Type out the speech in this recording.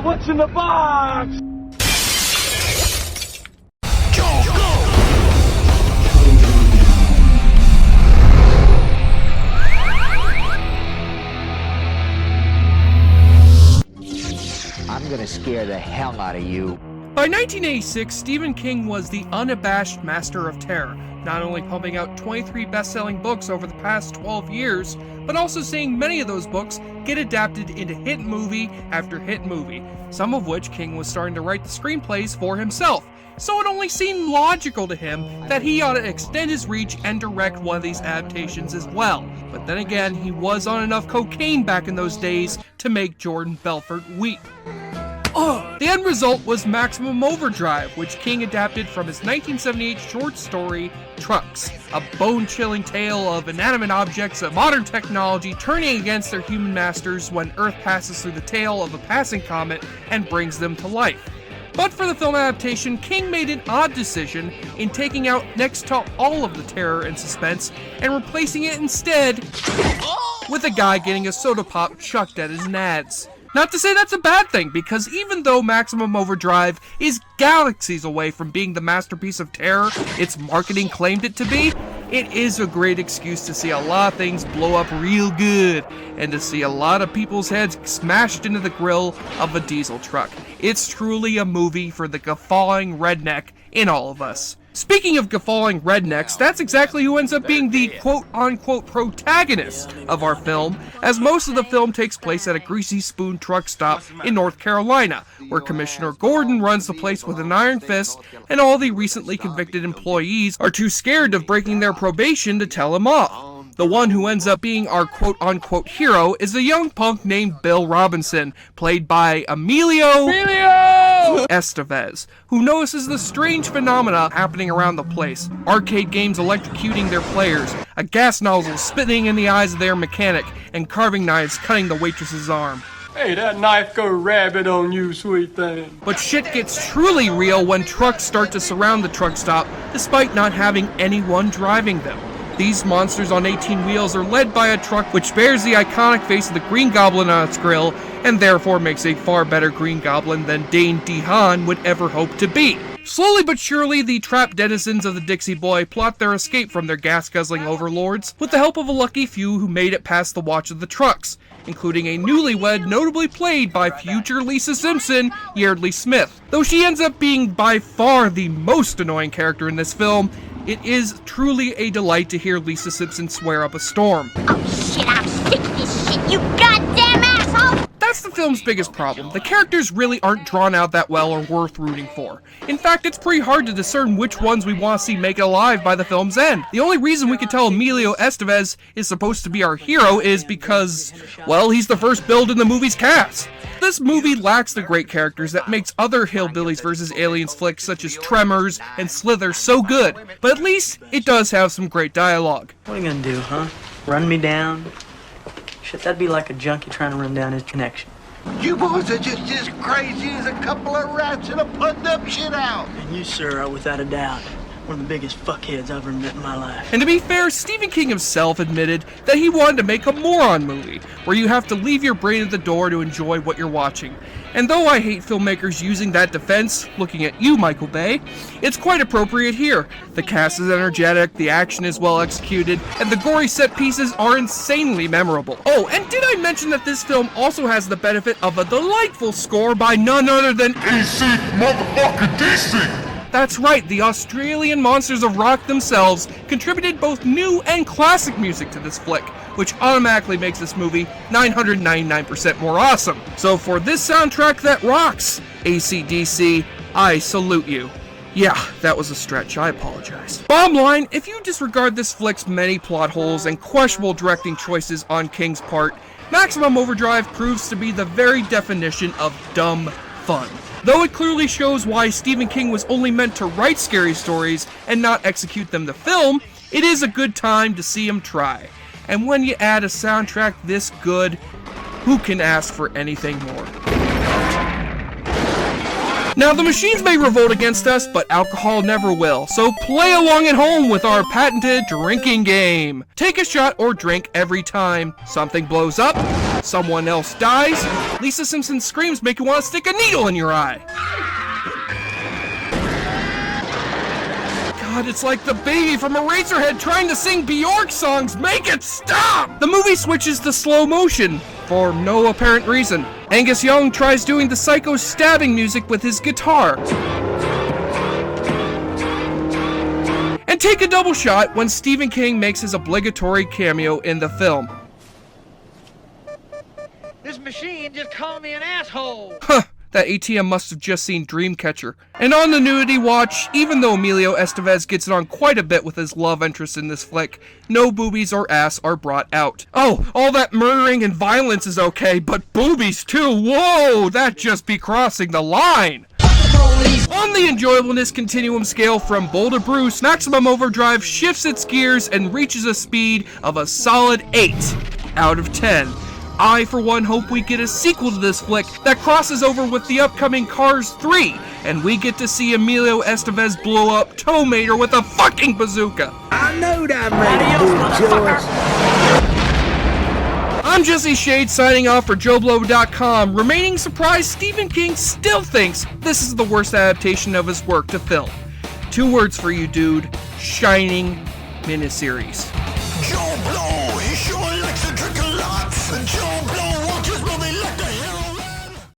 What's in the box? I'm gonna scare the hell out of you. By 1986, Stephen King was the unabashed master of terror, not only pumping out 23 best-selling books over the past 12 years, but also seeing many of those books get adapted into hit movie after hit movie, some of which King was starting to write the screenplays for himself. So it only seemed logical to him that he ought to extend his reach and direct one of these adaptations as well. But then again, he was on enough cocaine back in those days to make Jordan Belfort weep. The end result was Maximum Overdrive, which King adapted from his 1978 short story, Trucks, a bone-chilling tale of inanimate objects of modern technology turning against their human masters when Earth passes through the tail of a passing comet and brings them to life. But for the film adaptation, King made an odd decision in taking out next to all of the terror and suspense and replacing it instead with a guy getting a soda pop chucked at his nads. Not to say that's a bad thing, because even though Maximum Overdrive is galaxies away from being the masterpiece of terror its marketing claimed it to be, it is a great excuse to see a lot of things blow up real good, and to see a lot of people's heads smashed into the grill of a diesel truck. It's truly a movie for the guffawing redneck in all of us. Speaking of guffawing rednecks, that's exactly who ends up being the quote-unquote protagonist of our film, as most of the film takes place at a greasy spoon truck stop in North Carolina, where Commissioner Gordon runs the place with an iron fist, and all the recently convicted employees are too scared of breaking their probation to tell him off. The one who ends up being our quote-unquote hero is a young punk named Bill Robinson, played by Emilio Estevez, who notices the strange phenomena happening around the place. Arcade games electrocuting their players, a gas nozzle spitting in the eyes of their mechanic, and carving knives cutting the waitress's arm. Hey, that knife go rabbit on you, sweet thing. But shit gets truly real when trucks start to surround the truck stop, despite not having anyone driving them. These monsters on 18 wheels are led by a truck which bears the iconic face of the Green Goblin on its grill, and therefore makes a far better Green Goblin than Dane DeHaan would ever hope to be. Slowly but surely, the trapped denizens of the Dixie Boy plot their escape from their gas-guzzling overlords, with the help of a lucky few who made it past the watch of the trucks, including a newlywed notably played by future Lisa Simpson, Yeardley Smith. Though she ends up being by far the most annoying character in this film, it is truly a delight to hear Lisa Simpson swear up a storm. Oh shit, I'm sick of this shit, you goddamn asshole! That's the film's biggest problem. The characters really aren't drawn out that well or worth rooting for. In fact, it's pretty hard to discern which ones we want to see make it alive by the film's end. The only reason we can tell Emilio Estevez is supposed to be our hero is because, well, he's the first build in the movie's cast. This movie lacks the great characters that makes other Hillbillies vs. Aliens flicks such as Tremors and Slither so good, but at least it does have some great dialogue. What are you gonna do, huh? Run me down? Shit, that'd be like a junkie trying to run down his connection. You boys are just as crazy as a couple of rats in a punned-up shit out. And you, sir, are without a doubt one of the biggest fuckheads I've ever met in my life. And to be fair, Stephen King himself admitted that he wanted to make a moron movie, where you have to leave your brain at the door to enjoy what you're watching. And though I hate filmmakers using that defense, looking at you, Michael Bay, it's quite appropriate here. The cast is energetic, the action is well executed, and the gory set pieces are insanely memorable. Oh, and did I mention that this film also has the benefit of a delightful score by none other than DC motherfucking DC! That's right, the Australian Monsters of Rock themselves contributed both new and classic music to this flick, which automatically makes this movie 999% more awesome. So for this soundtrack that rocks, AC/DC, I salute you. Yeah, that was a stretch, I apologize. Bottom line, if you disregard this flick's many plot holes and questionable directing choices on King's part, Maximum Overdrive proves to be the very definition of dumb fun. Though it clearly shows why Stephen King was only meant to write scary stories and not execute them to film, it is a good time to see him try. And when you add a soundtrack this good, who can ask for anything more? Now, the machines may revolt against us, but alcohol never will, so play along at home with our patented drinking game. Take a shot or drink every time something blows up, Someone else dies. Lisa Simpson's screams make you want to stick a needle in your eye. God, it's like the baby from Eraserhead trying to sing Bjork songs. Make it stop! The movie switches to slow motion for no apparent reason. Angus Young tries doing the psycho stabbing music with his guitar. And take a double shot when Stephen King makes his obligatory cameo in the film. This machine just called me an asshole. Huh, that ATM must have just seen Dreamcatcher. And on the nudity watch, even though Emilio Estevez gets it on quite a bit with his love interest in this flick, no boobies or ass are brought out. Oh, all that murdering and violence is okay, but boobies too, whoa, that'd just be crossing the line. On the enjoyableness continuum scale from Bull to Bruce, Maximum Overdrive shifts its gears and reaches a speed of a solid 8 out of 10. I, for one, hope we get a sequel to this flick that crosses over with the upcoming Cars 3, and we get to see Emilio Estevez blow up Tow Mater with a fucking bazooka. I know that made good choice. I'm Jesse Shade signing off for JoBlo.com, remaining surprised Stephen King still thinks this is the worst adaptation of his work to film. 2 words for you, dude. Shining miniseries. Joe Blow, he sure likes to drink a lot. Joe Blow.